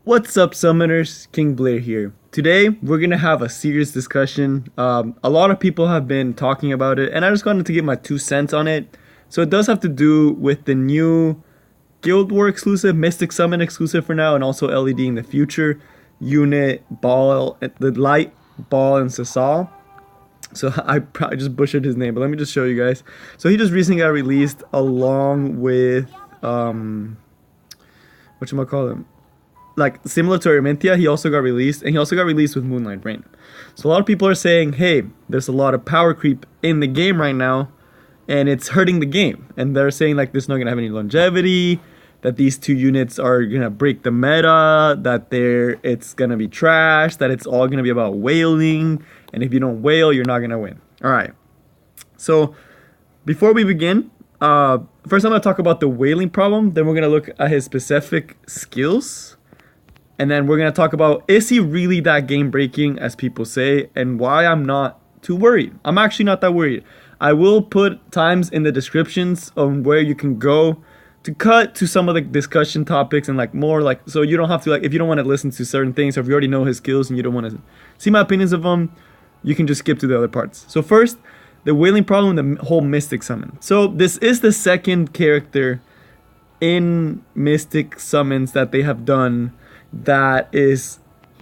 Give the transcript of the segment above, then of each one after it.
What's up, summoners? King Blair here. Today, we're gonna have a serious discussion. A lot of people have been talking about it, and I just wanted to give my 2 cents on it. So it does have to do with the new Guild War exclusive, Mystic Summon exclusive for now, and also LED in the future. Unit, Baal, the Light, Baal, and Sezan. So I probably just butchered his name, but let me just show you guys. So he just recently got released along with whatchamacallit, like similar to Armentia, he also got released, and he also got released with Moonlight Rain. So a lot of people are saying, hey, there's a lot of power creep in the game right now, and it's hurting the game. And they're saying like this is not gonna have any longevity, that these two units are gonna break the meta, that it's gonna be trash, that it's all gonna be about wailing, and if you don't wail, you're not gonna win. Alright. So before we begin, first I'm gonna talk about the wailing problem, then we're gonna look at his specific skills. And then we're going to talk about, is he really that game breaking as people say, and why I'm not too worried. I'm actually not that worried. I will put times in the descriptions on where you can go to cut to some of the discussion topics and like more like, so you don't have to like, if you don't want to listen to certain things, or if you already know his skills and you don't want to see my opinions of them, you can just skip to the other parts. So first, the wailing problem, the whole Mystic Summon. So this is the second character in Mystic Summons that they have done that is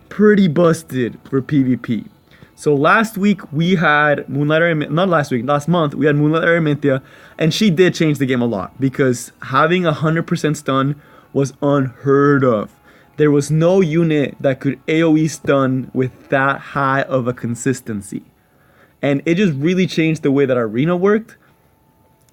pretty busted for PvP. So last week we had last month we had Moonlight Armentia, and she did change the game a lot because having 100% stun was unheard of. There was no unit that could AoE stun with that high of a consistency. And it just really changed the way that Arena worked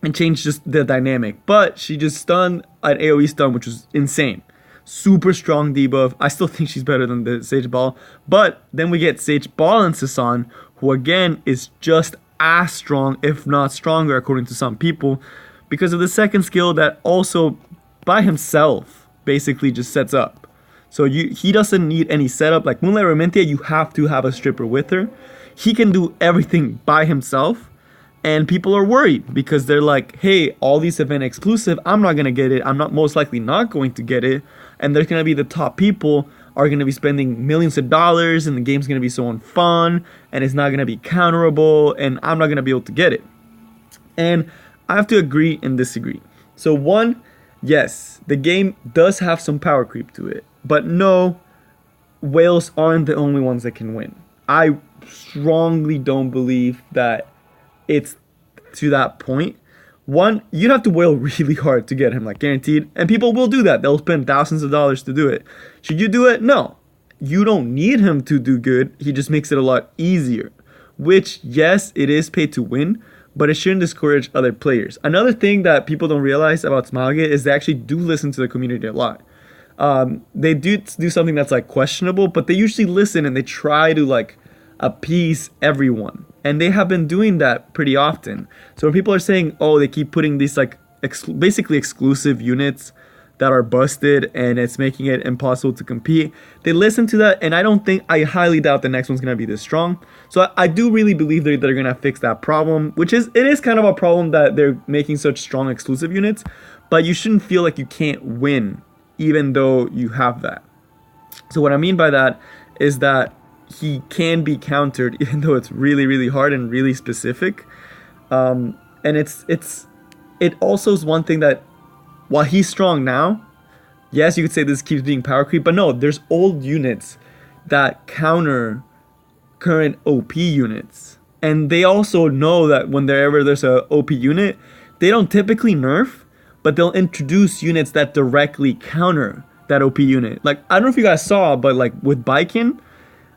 and changed just the dynamic. But she just stunned an AoE stun, which was insane. Super strong debuff. I still think she's better than the Sage Baal. But then we get Sage Baal and Sezan, who again is just as strong, if not stronger, according to some people, because of the second skill that also by himself basically just sets up. So he doesn't need any setup. Like Moonlight Armentia, you have to have a stripper with her. He can do everything by himself. And people are worried because they're like, hey, all these event exclusive, I'm not going to get it. I'm not most likely not going to get it. And there's going to be the top people are going to be spending millions of dollars, and the game's going to be so unfun, and it's not going to be counterable, and I'm not going to be able to get it. And I have to agree and disagree. So one, yes, the game does have some power creep to it. But no, whales aren't the only ones that can win. I strongly don't believe that it's to that point. One, you'd have to whale really hard to get him, like guaranteed. And people will do that. They'll spend thousands of dollars to do it. Should you do it? No. You don't need him to do good. He just makes it a lot easier. Which, yes, it is pay to win, but it shouldn't discourage other players. Another thing that people don't realize about Smilegate is they actually do listen to the community a lot. They do something that's like questionable, but they usually listen and they try to like appease everyone. And they have been doing that pretty often. So when people are saying, oh, they keep putting these like basically exclusive units that are busted and it's making it impossible to compete, they listen to that, and I highly doubt the next one's going to be this strong. So I do really believe they're going to fix that problem, which it is kind of a problem that they're making such strong exclusive units, but you shouldn't feel like you can't win even though you have that. So what I mean by that is that he can be countered even though it's really, really hard and really specific. And it also is one thing that while he's strong now, yes, you could say this keeps being power creep, but no, there's old units that counter current OP units. And they also know that whenever there's a OP unit, they don't typically nerf, but they'll introduce units that directly counter that OP unit. Like, I don't know if you guys saw, but like with Baiken,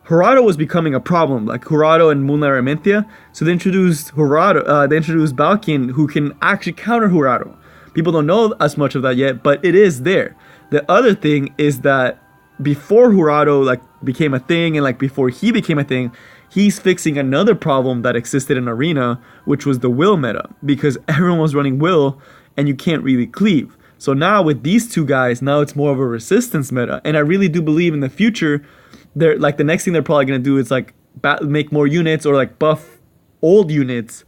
Horado was becoming a problem, like Horado and Moonlight Armentia. So they introduced Balkin, who can actually counter Horado. People don't know as much of that yet, but it is there. The other thing is that before Horado like became a thing, and like before he became a thing, he's fixing another problem that existed in Arena, which was the will meta, because everyone was running will and you can't really cleave. So now with these two guys, now it's more of a resistance meta, and I really do believe in the future they're like the next thing they're probably gonna do is like make more units or like buff old units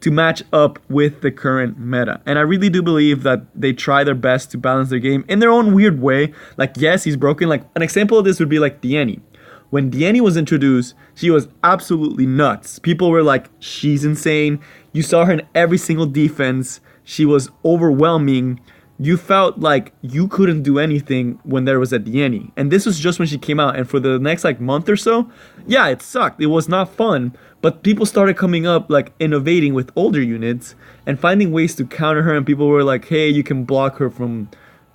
to match up with the current meta. And I really do believe that they try their best to balance their game in their own weird way. Like, yes, he's broken. Like, an example of this would be like Diani. When Diani was introduced, she was absolutely nuts. People were like, she's insane. You saw her in every single defense. She was overwhelming. You felt like you couldn't do anything when there was a Diani. And this was just when she came out. And for the next like month or so, yeah, it sucked. It was not fun. But people started coming up, like innovating with older units and finding ways to counter her. And people were like, hey, you can block her from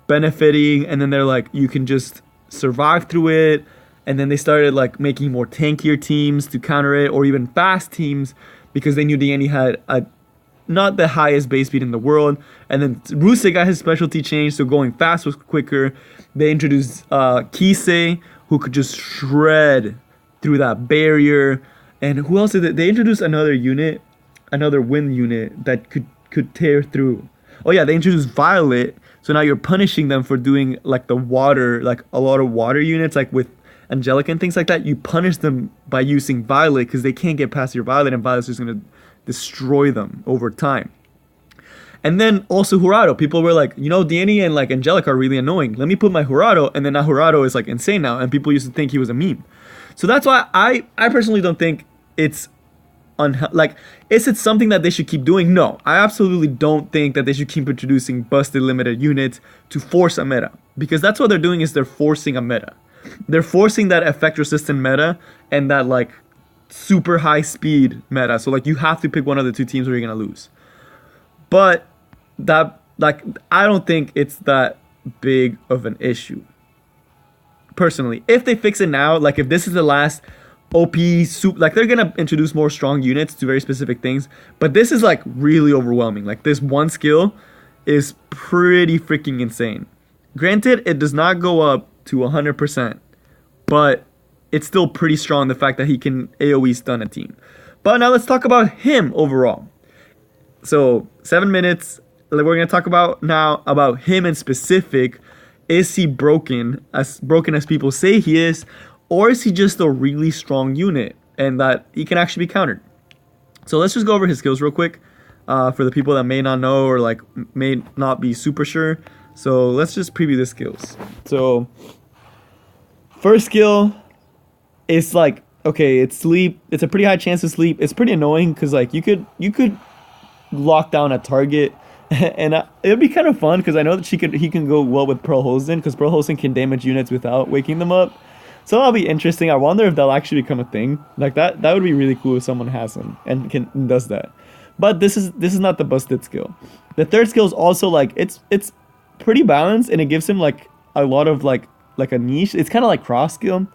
benefiting. And then they're like, you can just survive through it. And then they started like making more tankier teams to counter it, or even fast teams, because they knew Diani had not the highest base speed in the world. And then Ruse got his specialty changed, so going fast was quicker. They introduced Kisei, who could just shred through that barrier. And who else did they introduced another unit, another wind unit that could tear through. Oh yeah, they introduced Violet, so now you're punishing them for doing like the water, like a lot of water units, like with Angelica and things like that. You punish them by using Violet because they can't get past your Violet, and Violet's just going to destroy them over time. And then also Jurado. People were like, Diani and like Angelica are really annoying. Let me put my Jurado, and then now Jurado is like insane now, and people used to think he was a meme. So that's why I personally don't think it's is it something that they should keep doing? No, I absolutely don't think that they should keep introducing busted limited units to force a meta, because that's what they're doing, is they're forcing a meta. They're forcing that effect resistant meta and that like super high speed meta. So like you have to pick one of the two teams or you're gonna lose. But that, like, I don't think it's that big of an issue. Personally, if they fix it now, like if this is the last OP soup, like they're gonna introduce more strong units to very specific things. But this is like really overwhelming. Like this one skill is pretty freaking insane. Granted, it does not go up to 100%, but it's still pretty strong, the fact that he can AoE stun a team. But now let's talk about him overall. So 7 minutes, we're going to talk about now about him in specific. Is he broken as people say he is, or is he just a really strong unit and that he can actually be countered? So let's just go over his skills real quick for the people that may not know or like may not be super sure. So let's just preview the skills. So first skill is like, okay, it's sleep. It's a pretty high chance to sleep. It's pretty annoying because like you could lock down a target, and it would be kind of fun because I know that he can go well with Pearl Hosen, because Pearl Hosen can damage units without waking them up. So that'll be interesting. I wonder if that'll actually become a thing. Like that would be really cool if someone has him and does that. But this is not the busted skill. The third skill is also like it's pretty balanced, and it gives him like a lot of like a niche. It's kind of like cross skill,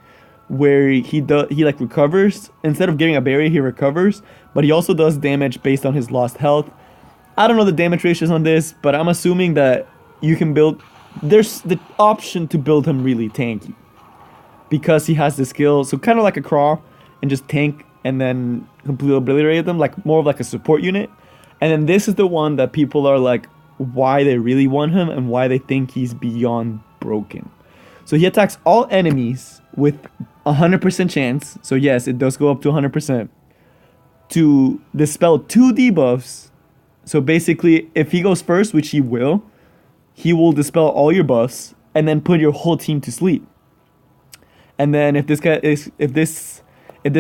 where he like recovers. Instead of getting a barrier, he recovers, but he also does damage based on his lost health. I don't know the damage ratios on this, but I'm assuming that you can build, there's the option to build him really tanky because he has the skill. So kind of like a crawl and just tank and then completely obliterate them, like more of like a support unit. And then this is the one that people are like, why they really want him and why they think he's beyond broken. So he attacks all enemies with 100% chance. So yes, it does go up to 100% to dispel 2 debuffs. So basically, if he goes first, which he will dispel all your buffs and then put your whole team to sleep. And then if this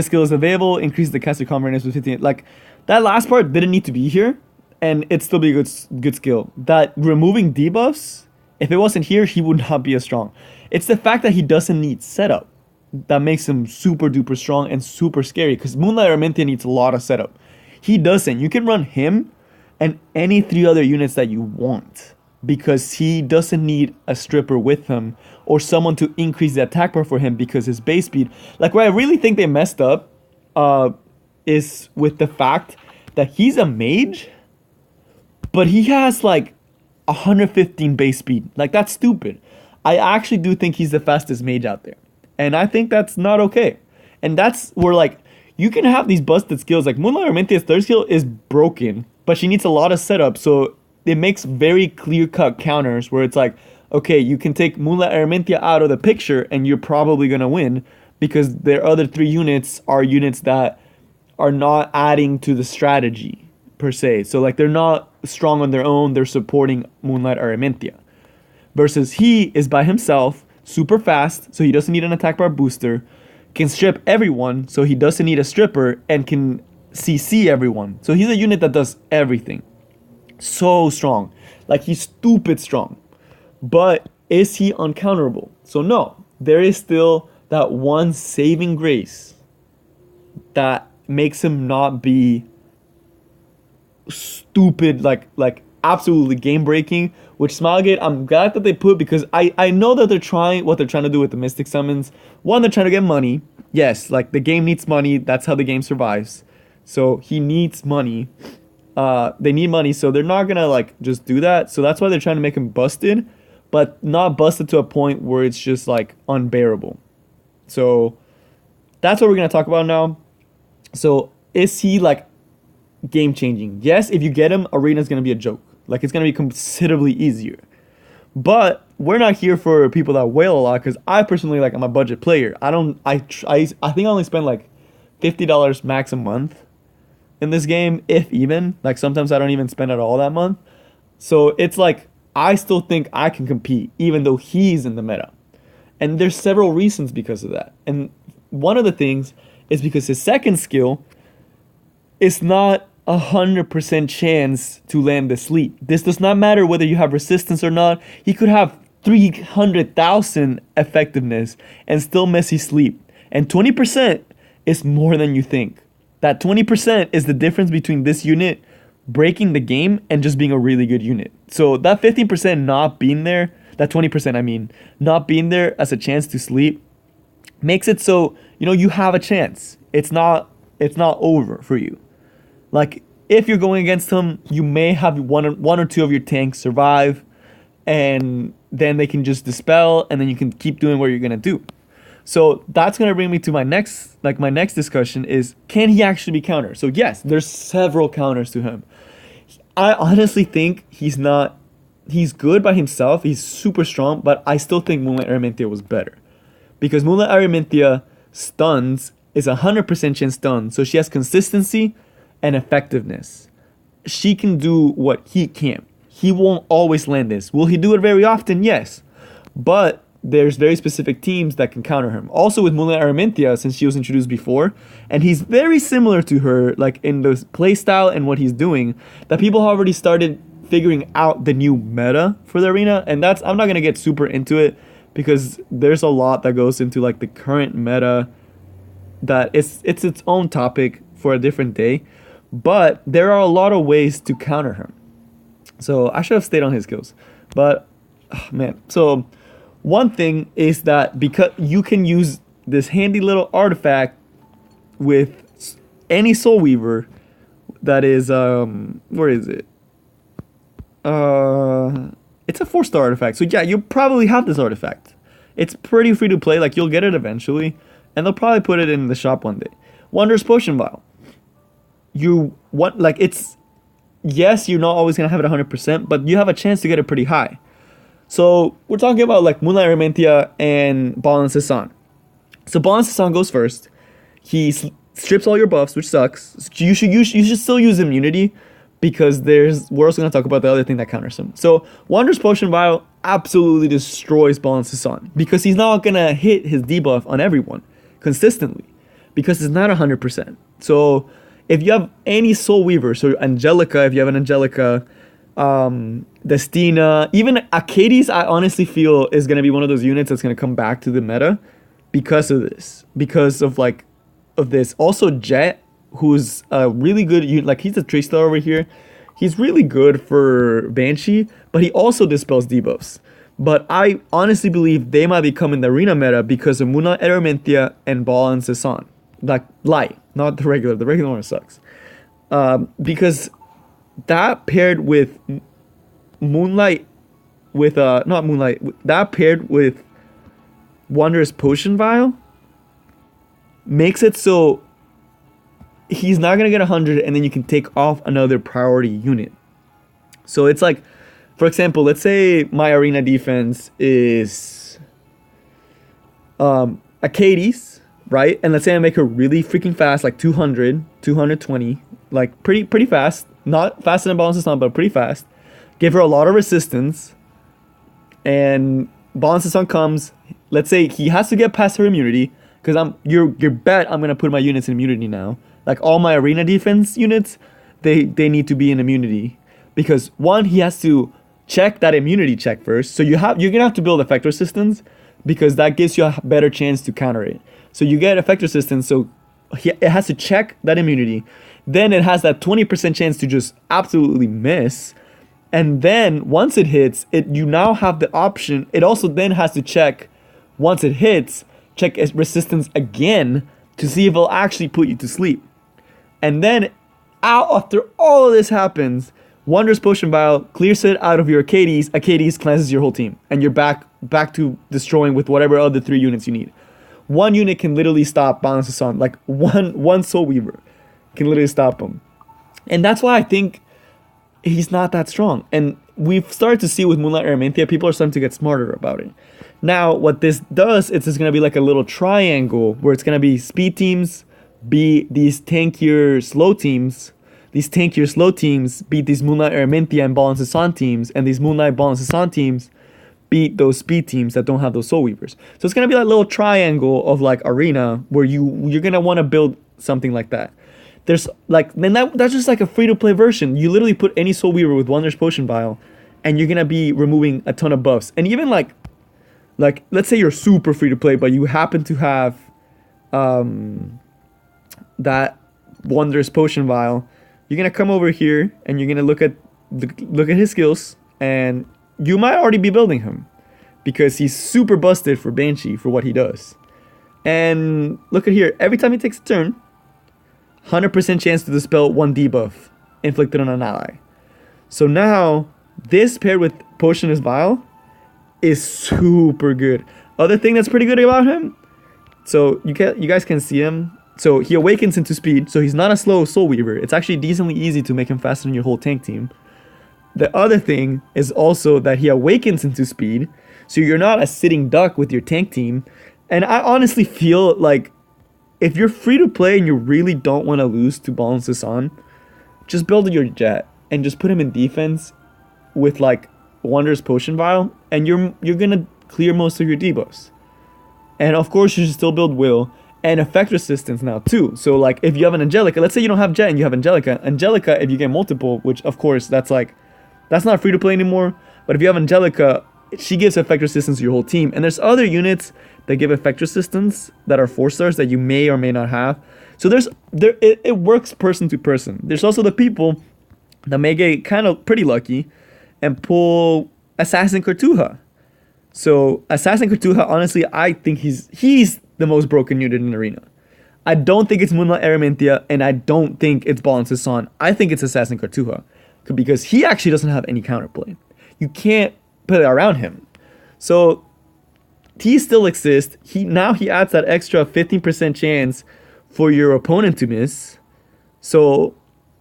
skill is available, increase the caster combat radius with 15. Like that last part didn't need to be here, and it'd still be a good skill. That removing debuffs, if it wasn't here, he would not be as strong. It's the fact that he doesn't need setup that makes him super duper strong and super scary, because Moonlight Armentia needs a lot of setup. He doesn't. You can run him and any 3 other units that you want, because he doesn't need a stripper with him or someone to increase the attack bar for him, because his base speed, like where I really think they messed up is with the fact that he's a mage, but he has like 115 base speed. Like that's stupid. I actually do think he's the fastest mage out there, and I think that's not okay. And that's where like you can have these busted skills. Like Moonlight Armentia's third skill is broken, but she needs a lot of setup, so it makes very clear-cut counters where it's like, okay, you can take Moonlight Armentia out of the picture and you're probably gonna win, because their other 3 units are units that are not adding to the strategy. per se. So like they're not strong on their own. They're supporting Moonlight Aramintia. Versus he is by himself, super fast, so he doesn't need an attack bar booster, can strip everyone, so he doesn't need a stripper, and can CC everyone. So he's a unit that does everything. So strong. Like he's stupid strong. But is he uncounterable? So no, there is still that one saving grace that makes him not be stupid, like absolutely game breaking. Which Smilegate, I'm glad that they put, because I know that they're trying what they're trying to do with the Mystic Summons. One, they're trying to get money. Yes, like the game needs money. That's how the game survives. So he needs money. They need money, so they're not gonna like just do that. So that's why they're trying to make him busted, but not busted to a point where it's just like unbearable. So that's what we're gonna talk about now. So is he like game changing? Yes, if you get him, Arena is gonna be a joke. Like it's gonna be considerably easier. But we're not here for people that wail a lot, because I personally, like, I'm a budget player. I think I only spend like $50 max a month in this game, if even. Like sometimes I don't even spend at all that month. So it's like I still think I can compete even though he's in the meta. And there's several reasons because of that. And one of the things is because his second skill is not 100% chance to land the sleep. This does not matter whether you have resistance or not. He could have 300,000 effectiveness and still miss his sleep. And 20% is more than you think. That 20% is the difference between this unit breaking the game and just being a really good unit. So that 15% not being there, that 20% I mean, not being there as a chance to sleep, makes it so, you know, you have a chance. It's not over for you. Like, if you're going against him, you may have one or two of your tanks survive, and then they can just dispel, and then you can keep doing what you're gonna do. So that's gonna bring me to my next discussion is, can he actually be countered? So yes, there's several counters to him. I honestly think he's good by himself. He's super strong, but I still think Moonlight Aramintia was better, because Moonlight Aramintia stuns is 100% chance stun, so she has consistency and effectiveness. She can do what he can't. He won't always land this. Will he do it very often? Yes. But there's very specific teams that can counter him. Also with Moonlight Aramintia, since she was introduced before, and he's very similar to her, like in the playstyle and what he's doing, that people have already started figuring out the new meta for the arena. And that's, I'm not going to get super into it, because there's a lot that goes into like the current meta that it's its own topic for a different day. But there are a lot of ways to counter him. So I should have stayed on his skills. But, oh, man. So one thing is that because you can use this handy little artifact with any Soul Weaver that is, where is it? It's a 4-star artifact. So yeah, you'll probably have this artifact. It's pretty free to play. Like, you'll get it eventually. And they'll probably put it in the shop one day. Wondrous Potion Vial. Yes, you're not always gonna have it 100%, but you have a chance to get it pretty high. So we're talking about like Moonlight Aramintia and Baal and Sezan. So Baal and Sezan goes first. He strips all your buffs, which sucks. You should still use immunity, because we're also gonna talk about the other thing that counters him. So Wondrous Potion Vial absolutely destroys Baal and Sezan, because he's not gonna hit his debuff on everyone consistently, because it's not 100%. So if you have any Soul Weaver, so Angelica, if you have an Angelica, Destina, even Arcades, I honestly feel is going to be one of those units that's going to come back to the meta because of this. Because of this. Also Jet, who's a really good unit, like he's a 3-star over here. He's really good for Banshee, but he also dispels debuffs. But I honestly believe they might become in the arena meta because of Moonlight Aramintia and Baal and Sezan. Like, light, not the regular. The regular one sucks. Because that paired with Moonlight, that paired with Wondrous Potion Vial makes it so he's not going to get 100, and then you can take off another priority unit. So it's like, for example, let's say my arena defense is Arcades, right? And let's say I make her really freaking fast, like 200, 220, like pretty fast, not faster than Baal and Sezan, but pretty fast. Give her a lot of resistance. And Baal and Sezan comes. Let's say he has to get past her immunity. Because your bet I'm going to put my units in immunity now. Like all my arena defense units, they need to be in immunity. Because one, he has to check that immunity check first. So you're going to have to build effect resistance. Because that gives you a better chance to counter it. So you get effect resistance. So it has to check that immunity. Then it has that 20% chance to just absolutely miss. And then once it hits, you now have the option. It also then has to check, once it hits, check its resistance again to see if it'll actually put you to sleep. And then after all of this happens, Wondrous Potion Vial clears it out of your Arcades. Arcades cleanses your whole team. And you're back to destroying with whatever other 3 units you need. One unit can literally stop Baal and Sezan. Like one Soul Weaver can literally stop him. And that's why I think he's not that strong. And we've started to see with Moonlight Araminthia, people are starting to get smarter about it. Now, what this does, it's just going to be like a little triangle where it's going to be speed teams, be these tankier slow teams. These tankier slow teams beat these Moonlight Araminthia and Baal and Sezan teams, and these Moonlight Baal and Sezan teams beat those speed teams that don't have those Soul Weavers. So it's going to be like a little triangle of like arena where you're going to want to build something like that. There's like, then that's just like a free-to-play version. You literally put any Soul Weaver with Wondrous Potion Vial, and you're going to be removing a ton of buffs. And even like let's say you're super free-to-play, but you happen to have that Wondrous Potion Vial, you're going to come over here, and you're going to look at his skills, and you might already be building him, because he's super busted for Banshee for what he does. And look at here, every time he takes a turn, 100% chance to dispel 1 debuff inflicted on an ally. So now, this paired with Potionless Vial is super good. Other thing that's pretty good about him, so you guys can see him. So he awakens into speed, so he's not a slow Soul Weaver. It's actually decently easy to make him faster than your whole tank team. The other thing is also that he awakens into speed, so you're not a sitting duck with your tank team. And I honestly feel like if you're free to play and you really don't want to lose to Baal and Sezan, just build your Jet and just put him in defense with like Wondrous Potion Vial, and you're gonna clear most of your debuffs. And of course, you should still build Will and effect resistance now too. So like if you have an Angelica, let's say you don't have Jet and you have Angelica, if you get multiple, which of course that's not free to play anymore. But if you have Angelica, she gives effect resistance to your whole team. And there's other units that give effect resistance that are 4-stars that you may or may not have. So it works person to person. There's also the people that may get kind of pretty lucky and pull Assassin Cartuja. So Assassin Cartuja, honestly, I think he's the most broken unit in Arena. I don't think it's Moonlight Araminthia, and I don't think it's Baal and Sezan. I think it's Assassin Cartuja, because he actually doesn't have any counterplay. You can't put it around him. So he still exists. He adds that extra 15% chance for your opponent to miss. So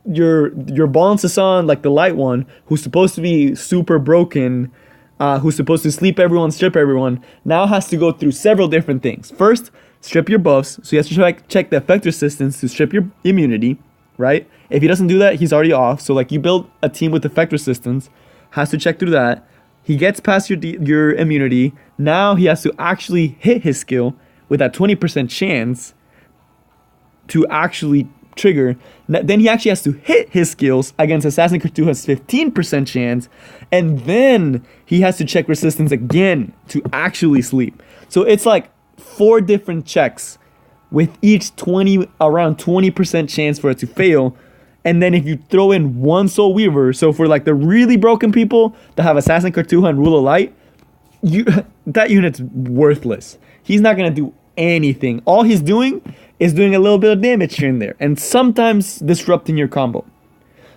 your Baal and Sezan, like the light one, who's supposed to be super broken, who's supposed to sleep everyone, strip everyone, now has to go through several different things. First, strip your buffs. So he has to check the effect resistance to strip your immunity, right? If he doesn't do that, he's already off. So like you build a team with effect resistance, has to check through that. He gets past your immunity. Now he has to actually hit his skill with that 20% chance to actually trigger. Then he actually has to hit his skills against Assassin Cartuja's 15% chance. And then he has to check resistance again to actually sleep. So it's like 4 different checks with each around 20% chance for it to fail. And then if you throw in 1 Soul Weaver, so for like the really broken people that have Assassin Cartuja and Rule of Light, that unit's worthless. He's not going to do anything. All he's doing is doing a little bit of damage here and there, and sometimes disrupting your combo.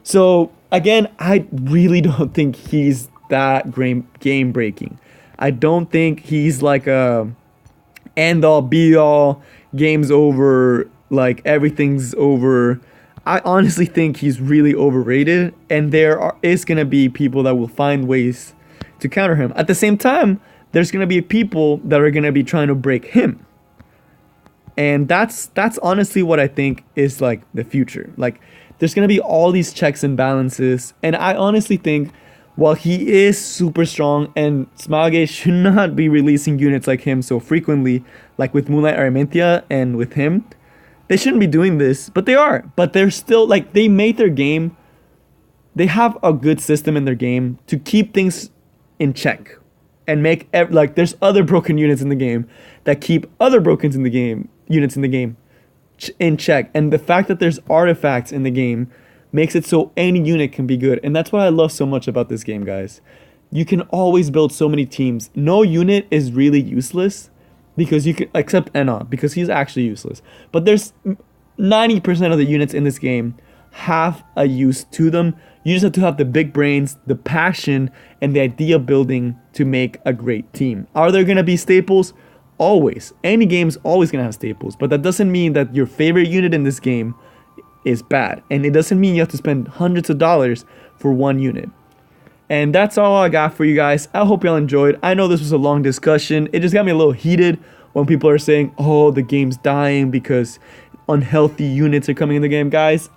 So again, I really don't think he's that game breaking. I don't think he's like a end all be all, game's over, like everything's over. I honestly think he's really overrated, and there is going to be people that will find ways to counter him. At the same time, there's going to be people that are going to be trying to break him. And that's honestly what I think is like the future. Like there's going to be all these checks and balances. And I honestly think while he is super strong and Smilegate should not be releasing units like him so frequently, like with Moonlight Armentia and with him, they shouldn't be doing this, but they are. But they're still, like, they made their game, they have a good system in their game to keep things in check and make, like, there's other broken units in the game that keep other brokens in the game, units in the game in check. And the fact that there's artifacts in the game makes it so any unit can be good. And that's what I love so much about this game, guys. You can always build so many teams. No unit is really useless because you can, except Enna, because he's actually useless. But there's 90% of the units in this game have a use to them. You just have to have the big brains, the passion, and the idea building to make a great team. Are there going to be staples? Always. Any game's always going to have staples. But that doesn't mean that your favorite unit in this game is bad. And it doesn't mean you have to spend hundreds of dollars for one unit. And that's all I got for you guys. I hope y'all enjoyed. I know this was a long discussion. It just got me a little heated when people are saying, oh, the game's dying because unhealthy units are coming in the game. Guys,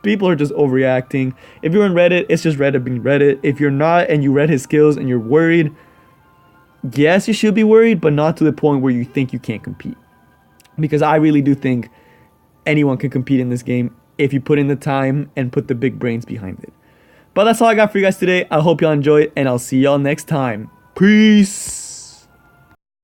people are just overreacting. If you're on Reddit, it's just Reddit being Reddit. If you're not and you read his skills and you're worried, yes, you should be worried, but not to the point where you think you can't compete. Because I really do think anyone can compete in this game if you put in the time and put the big brains behind it. But that's all I got for you guys today. I hope y'all enjoyed, and I'll see y'all next time. Peace!